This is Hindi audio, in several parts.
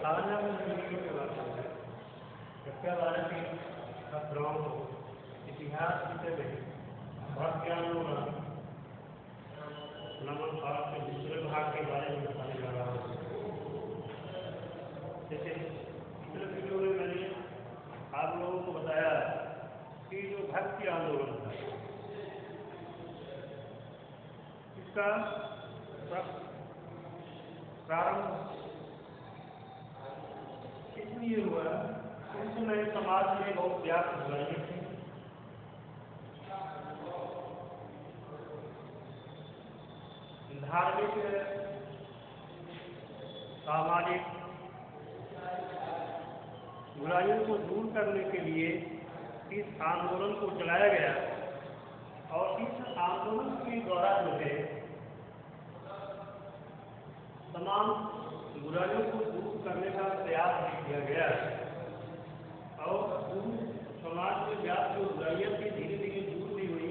सामान्य वीडियो के बारे में कक्षा 12 के छात्रों को इतिहास विषय में भक्ति आंदोलन नंबर 5 के दूसरे भाग के बारे में बताने जा रहा हूँ। जैसे पिछले वीडियो में मैंने आप लोगों को बताया कि जो भक्ति आंदोलन था इसका प्रारंभ इसलिए हुआ उस समय समाज में बहुत व्याप्त बुराइयां थी। धार्मिक सामाजिक बुराइयों को दूर करने के लिए इस आंदोलन को चलाया गया और इस आंदोलन के द्वारा जो है तमाम बुराइयों को दूर करने का प्रयास किया गया और समाज में व्याप्त जो बुराइयां थी धीरे धीरे दूर भी हुई।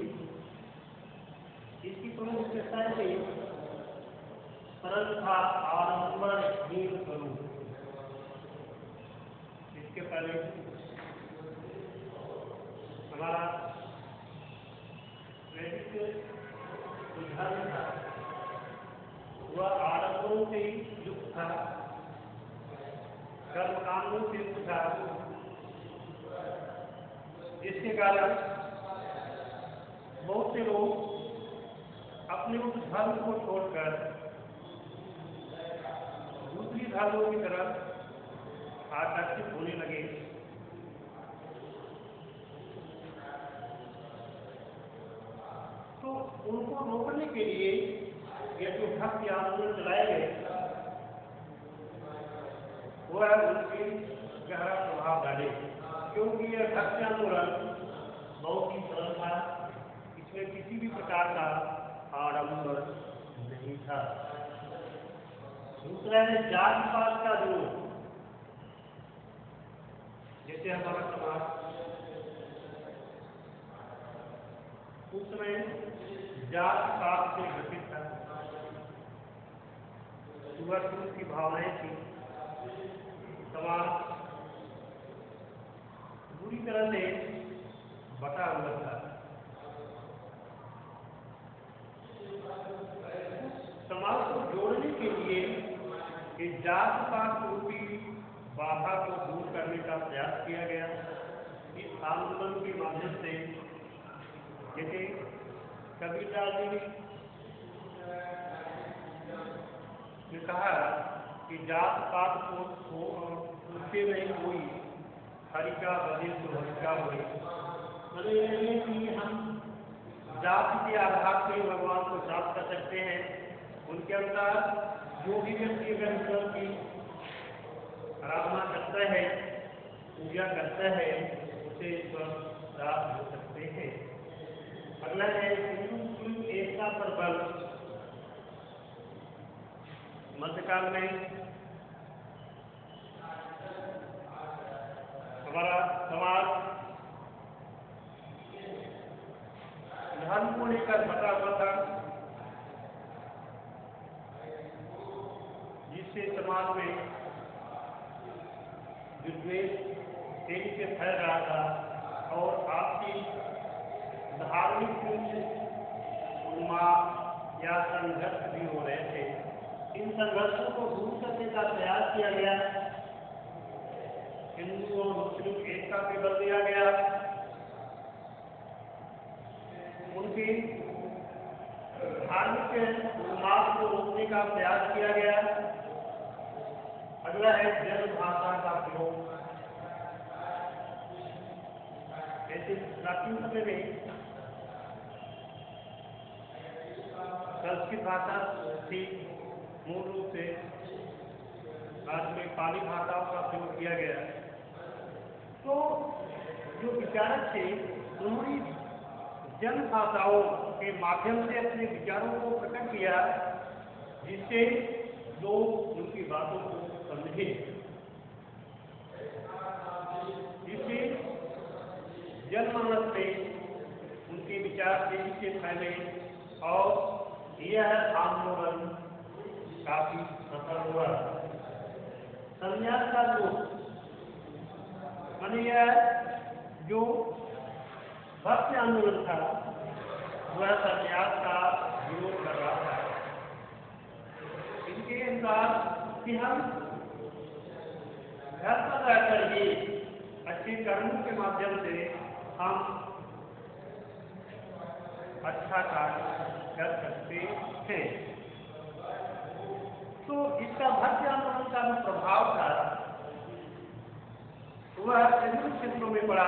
इसकी प्रमुख विशेषताएं थी सरल था आडंबर हीन करूं। इसके पहले हमारा वैदिक धर्म था वह आडंबरों से युक्त था, कर्म कांडों से युक्त था। जिसके कारण बहुत से लोग अपने उस धर्म को छोड़कर दूसरी धर्मों की तरफ आकर्षित होने लगे। तो उनको रोकने के लिए ये जो भक्ति आंदोलन चलाए गए वह उनकी गहरा प्रभाव डाले, क्योंकि यह भक्ति आंदोलन बहुत ही सरल था। इसमें किसी भी प्रकार का आडंबर नहीं था। दूसरा है जाति पात का विरोध। जैसे हमारा समाज उस समय जाति पात से ग्रसित था, छुआछूत की भावनाएं थी, समाज बुरी तरह से बटा हुआ था। समाज को जोड़ने के लिए इस जात पात रूपी बाधा को दूर करने का प्रयास किया गया। इस आंदोलन के माध्यम से जैसे कबीरदास जी ने कहा कि जात पात को उससे नहीं कोई हरि का बदे तो हरि का होए। मतलब कि हम जाति के आधार पर भगवान को प्राप्त कर सकते हैं। उनके अनुसार जो भी व्यक्ति अगर ईश्वर की आराधना करता है, पूजा करता है, उसे ईश्वर प्राप्त हो सकते हैं। अगला है हिंदू मुस्लिम एकता पर बल। मध्यकाल में हमारा समाज धर्म को लेकर बटा हुआ था, जिससे समाज में विद्वेष तेजी से फैल रहा था और आपकी धार्मिक उन्माद या संघर्ष भी हो रहे थे। इन संघर्षों को दूर करने का प्रयास किया गया। हिंदू और मुस्लिम एकता पे बल दिया गया। उनकी धार्मिक उन्माद को रोकने का प्रयास किया गया। अगला है जन भाषा का प्रयोग। ऐसे प्राचीन समय में संस्कृत भाषा थी मूल रूप से, बाद में पाली भाषाओं का प्रयोग किया गया। तो जो विचारक थे उन्होंने जन भाषाओं के माध्यम से अपने विचारों को प्रकट किया, जिससे लोग उनकी बातों को समझे, जिससे जनमानस में उनके विचार तेजी से फैले और यह आंदोलन काफी सफल हुआ। संन्यास ऐसा लोग माने यह जो भक्ति आंदोलन था वह सन्यास का विरोध कर रहा था। इनके अनुसार कि हम घर पर रहकर ही अच्छे कर्मों के माध्यम से हम अच्छा कार्य कर सकते हैं। तो इसका भक्ति आंदोलन का जो प्रभाव था वह विभिन्न क्षेत्रों में पड़ा,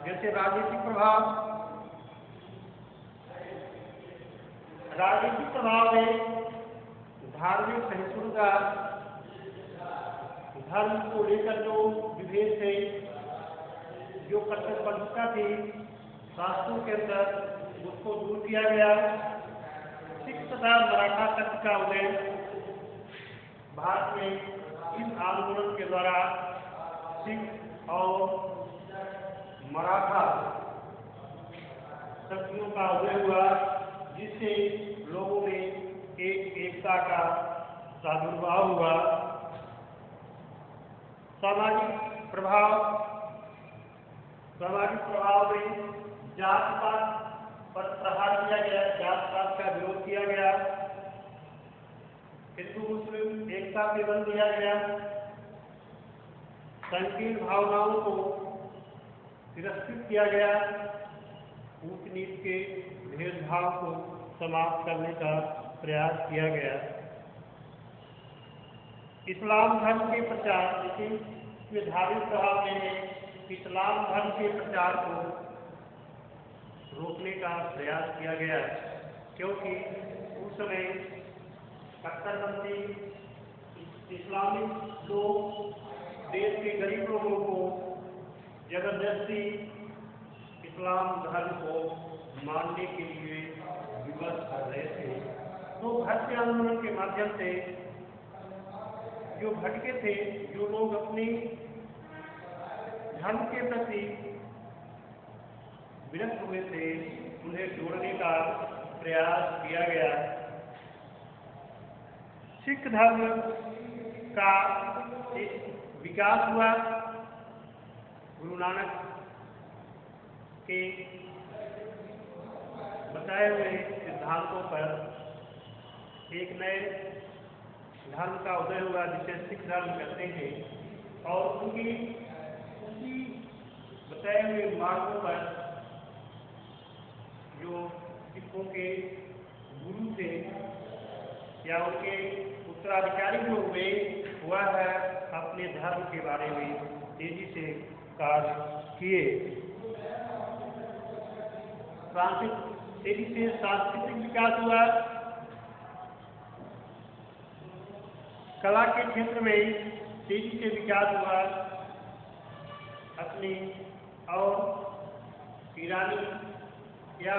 जैसे राजनीतिक प्रभाव। राजनीतिक प्रभाव में धार्मिक सहिष्णुता, धर्म को लेकर जो विभेद थे, जो कट्टरपंथीता थी शास्त्रों के अंदर, उसको दूर किया गया। सिख तथा मराठा तख्त का उदय भारत में इस आंदोलन के द्वारा सिख और मराठा शक्तियों का उदय हुआ, जिससे लोगों में एकता का प्रादुर्भाव हुआ। सामाजिक प्रभाव में जात पात पर प्रहार किया गया, जात पात का विरोध किया गया, हिंदू मुस्लिम एकता पे बल दिया गया, संकीर्ण भावनाओं को तिरस्कृत किया गया, ऊंच नीच के भेदभाव को समाप्त करने का प्रयास किया गया। इस्लाम धर्म के प्रचार, इसमें धार्मिक प्रभाव में इस्लाम धर्म के प्रचार को रोकने का प्रयास किया गया, क्योंकि उस समय कट्टरपंथी इस्लामिक लोग देश के गरीब लोगों को जबरदस्ती इस्लाम धर्म को मानने के लिए विवश कर रहे थे। तो भक्ति आंदोलन के माध्यम से जो भटके थे, जो लोग अपनी धर्म के प्रति विरक्त हुए थे, उन्हें जोड़ने का प्रयास किया गया। सिख धर्म का एक विकास हुआ। गुरु नानक के बताए हुए सिद्धांतों पर एक नए धर्म का उदय हुआ, जिसे सिख धर्म कहते हैं, और उसी बताए हुए मार्गों पर जो सिखों के गुरु थे या उनके उत्तराधिकारी जो हुए, वह है अपने धर्म के बारे में तेजी से कार्य किए। तेजी से सांस्कृतिक विकास हुआ। कला के क्षेत्र में तेजी से विकास हुआ। अपनी और ईरानी या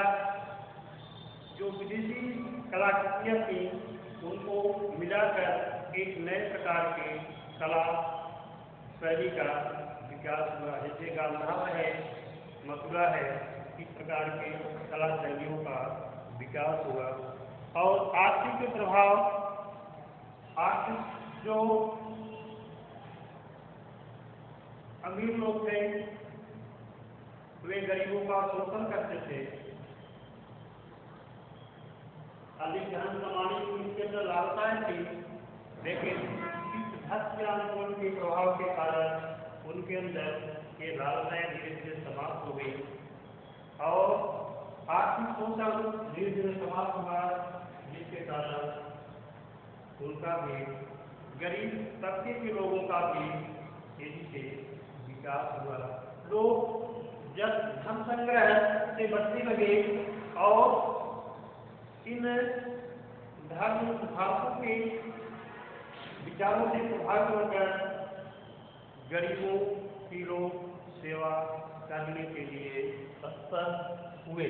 जो विदेशी कलाकृतियाँ थी, उनको मिलाकर एक नए प्रकार के कला शैली का विकास हुआ। जैसे गांधार है, मथुरा है, इस प्रकार के कला शैलियों का विकास हुआ। और आर्थिक प्रभाव, आर्थिक जो अमीर लोग थे वे गरीबों का शोषण करते थे। अधिक धन कमाने की उनके अंदर लालसाएं थी, लेकिन इस भक्ति आंदोलन के प्रभाव के कारण उनके अंदर ये लालसाएं धीरे धीरे समाप्त हो गई और आर्थिक शोषण धीरे धीरे समाप्त हुआ, जिसके कारण उनका भी, गरीब तबके के लोगों का भी तेजी से विकास हुआ। लोग जब धन संग्रह से बचने लगे और इन धर्म सिद्धांतों के विचारों से प्रभावित होकर गरीबों की लोग सेवा करने के लिए तत्पर हुए।